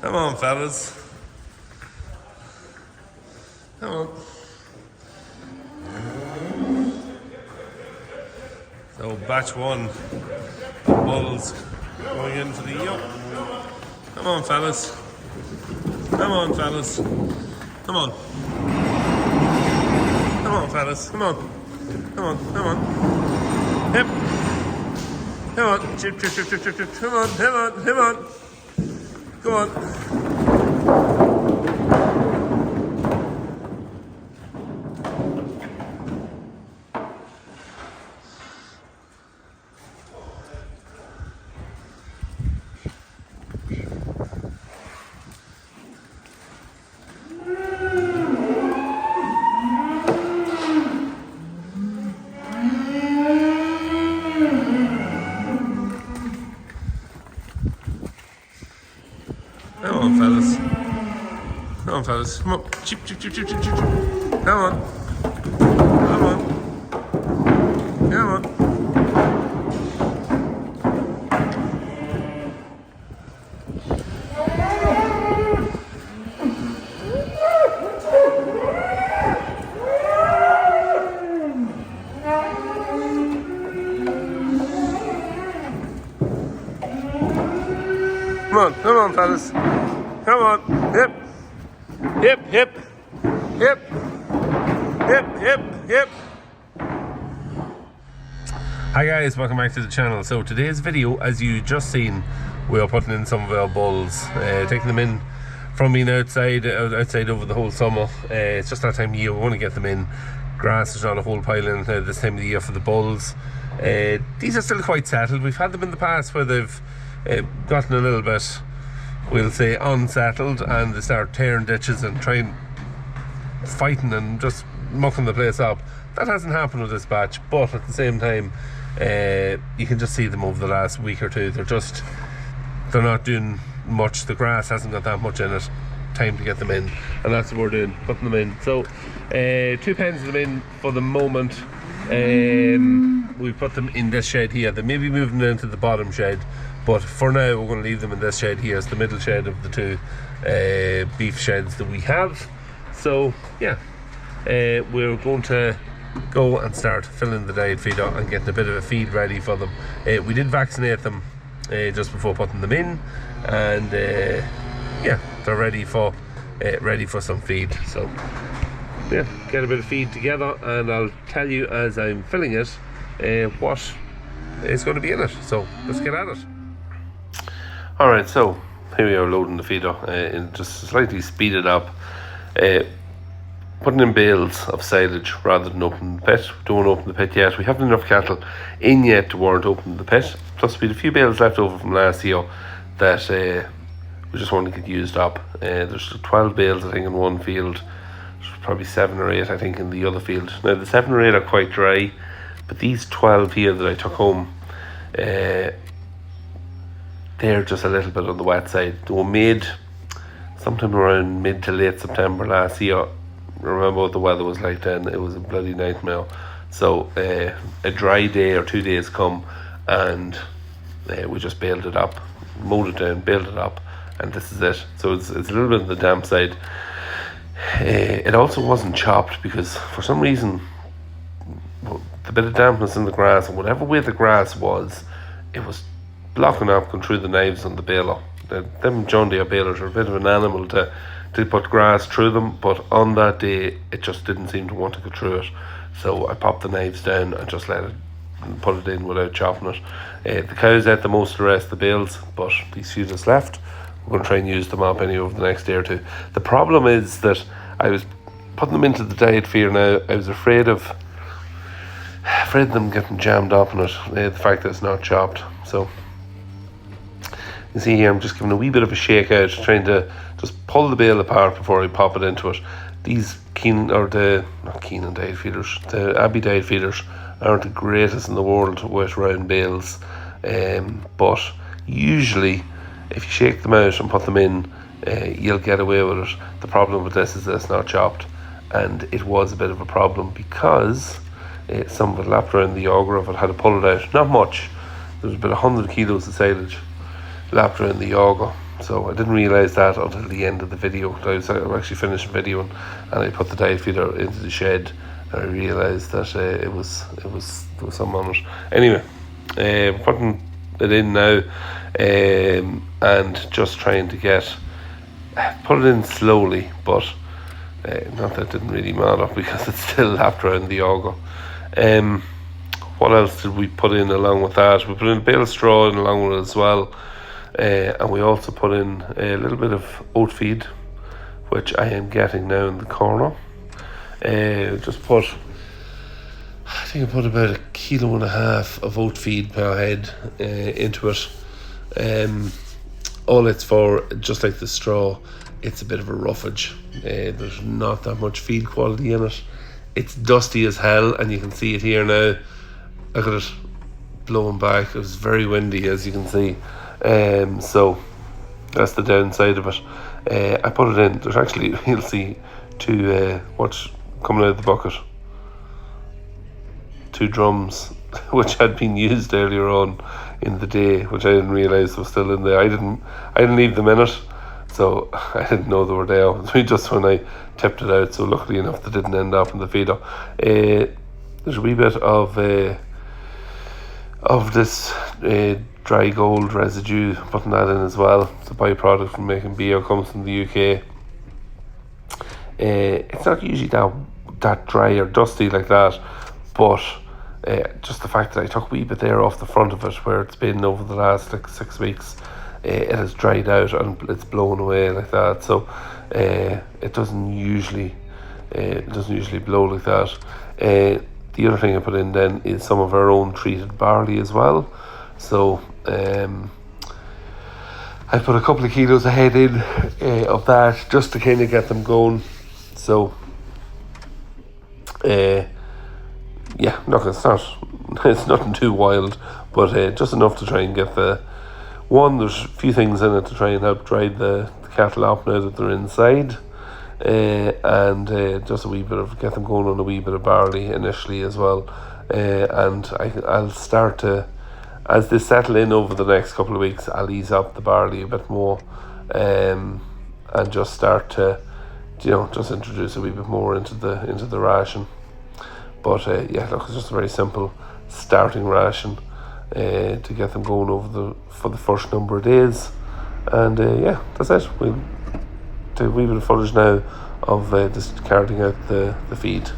Come on, fellas. Come on. So batch one of bulls going into the yoke. Come on, fellas. Come on, fellas. Come on. Come on, fellas. Come on. Come on. Come on. Hip. Come on. Chip, chip, chip, chip, chip, chip. Come on. Come on. Come on. Come on. Come on, fellas. Come on, fellas. Come on. Chip, chip, chip, chip, chip, chip. Come on. Come on. Come on. Come on, fellas. Come on. Hip. Hip, hip. Hip. Hip, hip, hip. Hi guys, welcome back to the channel. So today's video, as you just seen, we are putting in some of our bulls, taking them in from being outside over the whole summer. It's just that time of year, we want to get them in. Grass is on a whole pile in this time of the year for the bulls. These are still quite settled. We've had them in the past where they've gotten a little bit, we'll say, unsettled, and they start tearing ditches and trying fighting and just mucking the place up. That hasn't happened with this batch, but at the same time, you can just see them over the last week or two. They're not doing much. The grass hasn't got that much in it. Time to get them in, and that's what we're doing, putting them in. So 2 pens of them in for the moment. We put them in this shed here. They may be moving into the bottom shed, but for now we're going to leave them in this shed here. It's the middle shed of the two beef sheds that we have. So yeah, we're going to go and start filling the diet feeder and getting a bit of a feed ready for them. We did vaccinate them just before putting them in, and yeah, they're ready for some feed. So yeah, get a bit of feed together, and I'll tell you as I'm filling it what is going to be in it. So let's get at it. Alright, so here we are loading the feeder in just slightly speeded up, putting in bales of silage rather than opening the pit. Don't open the pit yet. We haven't enough cattle in yet to warrant opening the pit. Plus we had a few bales left over from last year that we just want to get used up. There's 12 bales I think in one field. There's probably 7 or 8 I think in the other field. Now the 7 or 8 are quite dry, but these 12 here that I took home, they're just a little bit on the wet side. They were made sometime around mid to late September last year. Remember what the weather was like then. It was a bloody nightmare. So a dry day or 2 days come, and we just baled it up, mowed it down, baled it up, and this is it. So it's a little bit on the damp side. It also wasn't chopped because for some reason the bit of dampness in the grass, and whatever way the grass was, it was blocking up, going through the knives on the baler. Them John Deere balers are a bit of an animal to put grass through them, but on that day it just didn't seem to want to go through it. So I popped the knives down and just let it and put it in without chopping it. The cows ate the most of the rest of the bales, but these few that's left, we're going to try and use them up anyway over the next day or two. The problem is that I was putting them into the diet feeder now. I was afraid of them getting jammed up in it, the fact that it's not chopped. So you see here, I'm just giving a wee bit of a shake out, trying to just pull the bale apart before I pop it into it. These the Abbey diet feeders aren't the greatest in the world with round bales, but usually if you shake them out and put them in, you'll get away with it. The problem with this is that it's not chopped, and it was a bit of a problem because some of it lapped around the auger of it. Had to pull it out, not much. There was about 100 kilos of silage lapped around the auger, So I didn't realise that until the end of the video. I was actually finished videoing, and I put the diet feeder into the shed, and I realised that there was some on it. Anyway, putting it in now, and just trying to put it in slowly, but not that it didn't really matter because it's still lapped around the auger. What else did we put in along with that? We put in a bale of straw in along with it as well. And we also put in a little bit of oat feed, which I am getting now in the corner. I think I put about 1.5 kilos of oat feed per head into it. All it's for, just like the straw, it's a bit of a roughage. There's not that much feed quality in it. It's dusty as hell, and you can see it here now. Look at it blowing back. It was very windy, as you can see. So that's the downside of it. I put it in. There's actually, you'll see, what's coming out of the bucket. 2 drums, which had been used earlier on in the day, which I didn't realise was still in there. I didn't leave them in it, so I didn't know they were there. It was just when I tipped it out. So luckily enough, they didn't end up in the feeder. There's a wee bit of this dry gold residue, putting that in as well. It's a byproduct from making beer, comes from the UK. It's not usually that dry or dusty like that, but just the fact that I took a wee bit there off the front of it, where it's been over the last 6 weeks, it has dried out and it's blown away like that. So it doesn't usually blow like that. The other thing I put in then is some of our own treated barley as well. So I put a couple of kilos a head in of that, just to kind of get them going. So yeah, look, it's nothing too wild, but just enough to try and get there's a few things in it to try and help dry the cattle up now that they're inside. And just a wee bit of, get them going on a wee bit of barley initially as well. And I'll start to, as they settle in over the next couple of weeks, I'll ease up the barley a bit more, and just start to, just introduce a wee bit more into the ration. But yeah, look, it's just a very simple starting ration to get them going for the first number of days. And yeah, that's it. We'll do a wee bit of footage now of just carrying out the feed.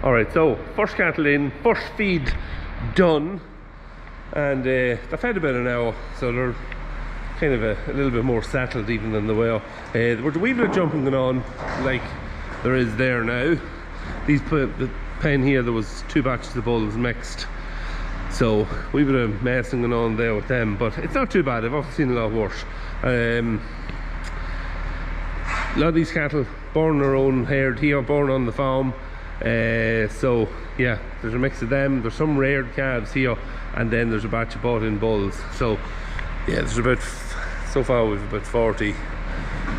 Alright, so first cattle in, first feed done, and they've had about an hour, so they're kind of a little bit more settled even than they were. There was a wee bit of jumping going on, like there is there now. The pen here, there was 2 batches of bulls mixed, so a wee bit of messing going on there with them, but it's not too bad. I've often seen a lot worse. A lot of these cattle born our own herd here, born on the farm. So yeah, there's a mix of them. There's some reared calves here, and then there's a batch of bought in bulls. So yeah, there's about, so far we've about 40.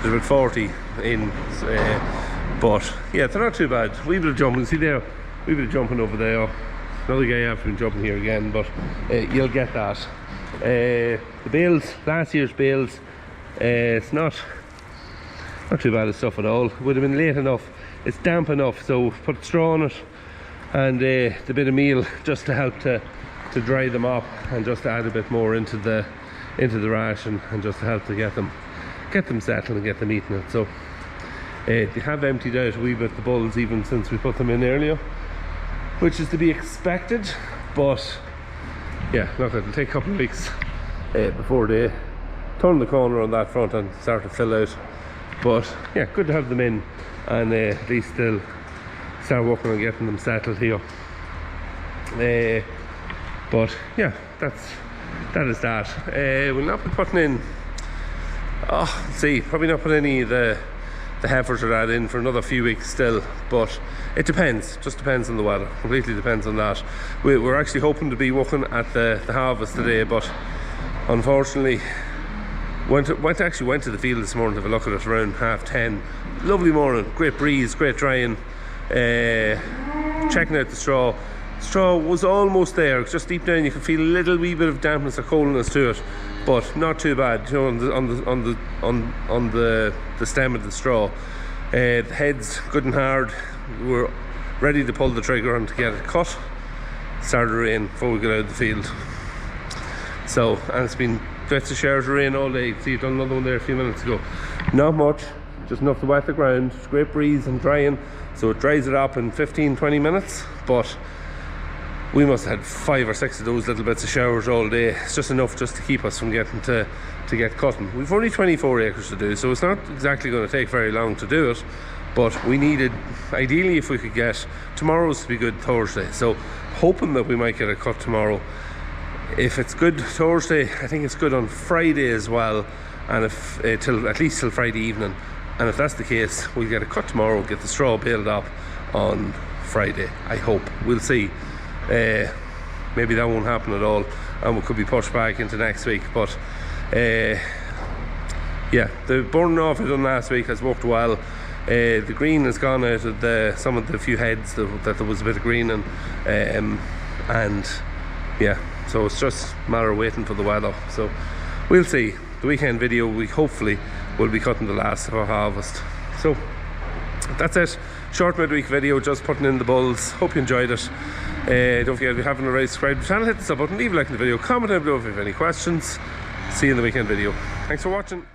There's about 40 in, but yeah, they're not too bad. Wee bit of jumping, see there, wee bit of jumping over there. Another guy after been jumping here again, but you'll get that. The bales, last year's bales, it's not too bad of stuff at all. It would have been late enough. It's damp enough, so put straw on it and the bit of meal just to help to dry them up, and just to add a bit more into the ration, and just to help to get them settled and get them eating it. So they have emptied out a wee bit the bulls even since we put them in earlier, which is to be expected. But yeah, look, it'll take a couple of weeks before they turn the corner on that front and start to fill out. But yeah, good to have them in, and at least they'll start working on getting them settled here. But yeah, that is that. We'll not be putting in, let's see, probably not put any of the heifers or that in for another few weeks still, but it depends, just depends on the weather, completely depends on that. We're actually hoping to be working at the harvest today, but unfortunately went to the field this morning to have a look at it around 10:30. Lovely morning, great breeze, great drying. Checking out the straw was almost there, just deep down you can feel a little wee bit of dampness or coldness to it, but not too bad, you know, on the stem of the straw. The head's good and hard. We're ready to pull the trigger and to get it cut. Started to rain before we got out of the field. So, and it's been bits of showers of rain all day. See, you've done another one there a few minutes ago. Not much, just enough to wet the ground. It's great breeze and drying, so it dries it up in 15-20 minutes. But we must have had 5 or 6 of those little bits of showers all day. It's just enough just to keep us from getting to get cutting. We've only 24 acres to do, so it's not exactly going to take very long to do it, but we needed, ideally, if we could get tomorrow's to be good Thursday, so hoping that we might get a cut tomorrow. If it's good Thursday, I think it's good on Friday as well, and if at least till Friday evening. And if that's the case, we'll get a cut tomorrow, get the straw baled up on Friday, I hope. We'll see. Maybe that won't happen at all, and we could be pushed back into next week. But yeah, the burning off I done last week has worked well. The green has gone out of some of the few heads that there was a bit of green in, and yeah, so it's just a matter of waiting for the weather. So we'll see. The weekend video, we hopefully will be cutting the last of our harvest. So that's it, short midweek video, just putting in the bulls. Hope you enjoyed it. Don't forget, if you haven't already subscribed to the channel, hit the sub button, leave a like in the video, comment down below if you have any questions. See you in the weekend video. Thanks for watching.